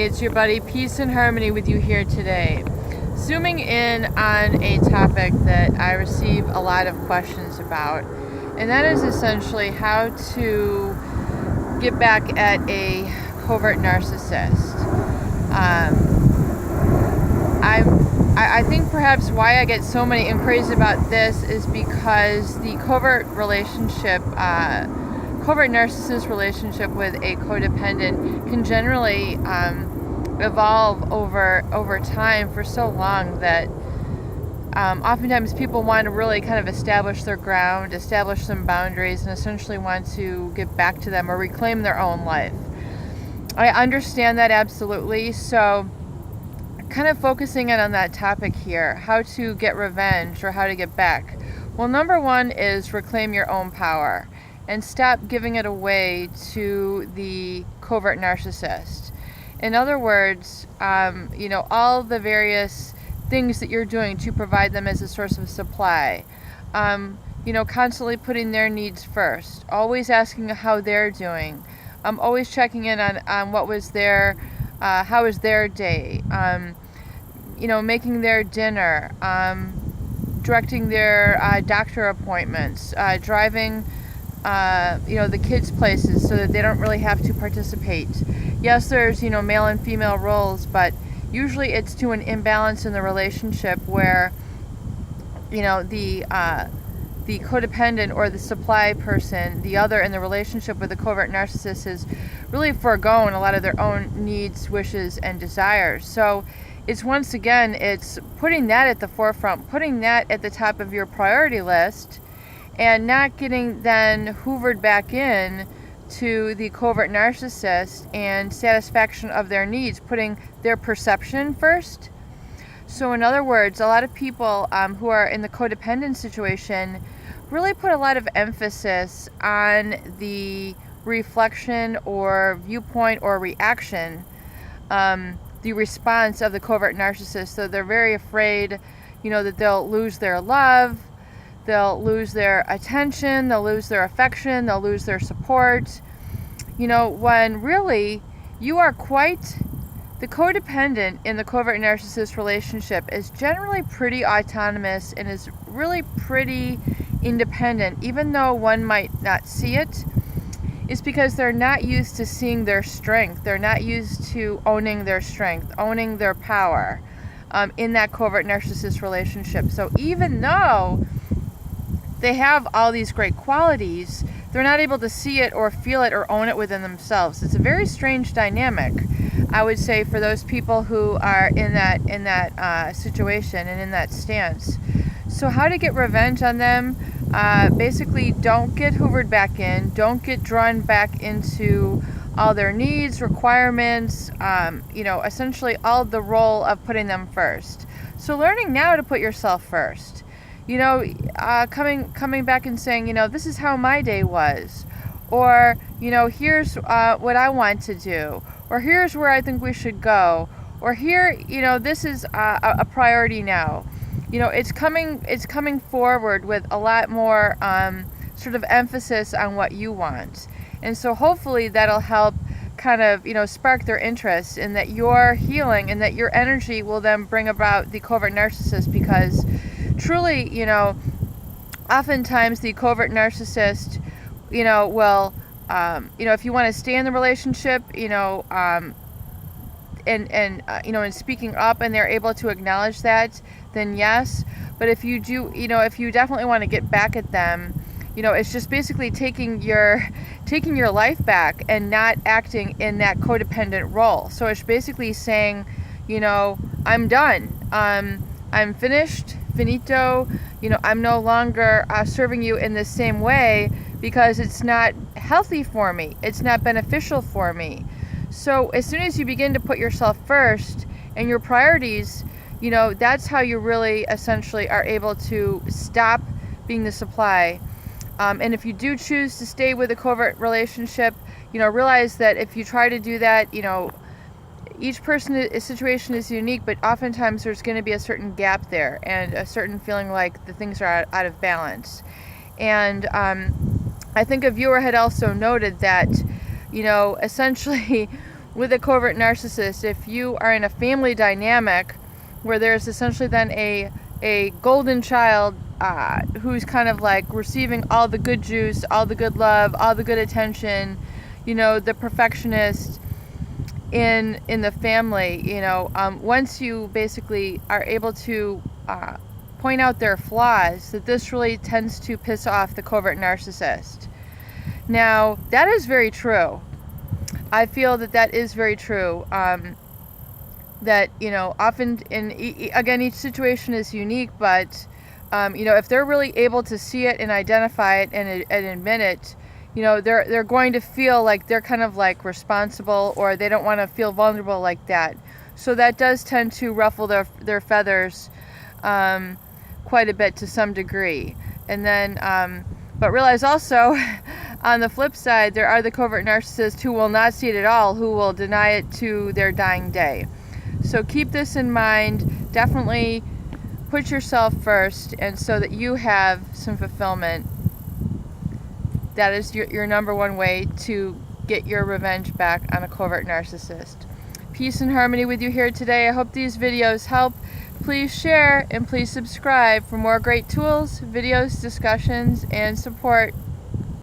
it's your buddy Peace and Harmony with you here today. Zooming in on a topic that I receive a lot of questions about, and that is essentially how to get back at a covert narcissist. I think perhaps why I get so many inquiries about this is because the covert narcissist relationship with a codependent can generally evolve over time for so long that oftentimes people want to really kind of establish their ground, establish some boundaries, and essentially want to get back to them or reclaim their own life. I understand that absolutely, so kind of focusing in on that topic here, how to get revenge or how to get back. Well, number one is reclaim your own power and stop giving it away to the covert narcissist. In other words, all the various things that you're doing to provide them as a source of supply, constantly putting their needs first, always asking how they're doing, always checking in on what was their, how was their day, making their dinner, directing their doctor appointments, driving the kids' places so that they don't really have to participate. Yes, there's, male and female roles, but usually it's to an imbalance in the relationship where, the codependent or the supply person, the other in the relationship with the covert narcissist, is really foregoing a lot of their own needs, wishes, and desires. So it's putting that at the forefront, putting that at the top of your priority list, and not getting then hoovered back in to the covert narcissist and satisfaction of their needs, putting their perception first. So in other words, a lot of people who are in the codependent situation really put a lot of emphasis on the reflection or viewpoint or reaction, the response of the covert narcissist. So they're very afraid, that they'll lose their love, they'll lose their attention, they'll lose their affection, they'll lose their support. When really you are the codependent in the covert narcissist relationship is generally pretty autonomous and is really pretty independent, even though one might not see it. It's because they're not used to seeing their strength. They're not used to owning their strength, owning their power in that covert narcissist relationship. So even though they have all these great qualities, they're not able to see it or feel it or own it within themselves. It's a very strange dynamic, I would say, for those people who are in that situation and in that stance. So how to get revenge on them? Basically, don't get hoovered back in. Don't get drawn back into all their needs, requirements, essentially all the role of putting them first. So learning now to put yourself first. Coming back and saying, this is how my day was, or, here's what I want to do, or here's where I think we should go, or here, this is a priority now. It's coming forward with a lot more sort of emphasis on what you want. And so hopefully that'll help kind of, spark their interest, and that you're healing and that your energy will then bring about the covert narcissist, because truly, oftentimes the covert narcissist, will, if you want to stay in the relationship, and speaking up and they're able to acknowledge that, then yes. But if you do, if you definitely want to get back at them, it's just basically taking your life back and not acting in that codependent role. So it's basically saying, I'm done. I'm finished, finito. I'm no longer serving you in the same way because it's not healthy for me. It's not beneficial for me. So as soon as you begin to put yourself first and your priorities, that's how you really essentially are able to stop being the supply. And if you do choose to stay with a covert relationship, realize that if you try to do that, each situation is unique, but oftentimes there's going to be a certain gap there and a certain feeling like the things are out of balance. And I think a viewer had also noted that, essentially with a covert narcissist, if you are in a family dynamic where there's essentially then a golden child who's kind of like receiving all the good juice, all the good love, all the good attention, you know, the perfectionist in the family, you know, once you basically are able to point out their flaws, that this really tends to piss off the covert narcissist. Now, that is very true. I feel that that is very true. That, you know, often again, each situation is unique, but you know, if they're really able to see it and identify it and admit it, you know, they're going to feel like they're kind of like responsible, or they don't want to feel vulnerable like that. So that does tend to ruffle their feathers quite a bit to some degree. And then, but realize also, on the flip side, there are the covert narcissists who will not see it at all, who will deny it to their dying day. So keep this in mind. Definitely put yourself first, and so that you have some fulfillment. That is your number one way to get your revenge back on a covert narcissist. Peace and harmony with you here today. I hope these videos help. Please share and please subscribe for more great tools, videos, discussions, and support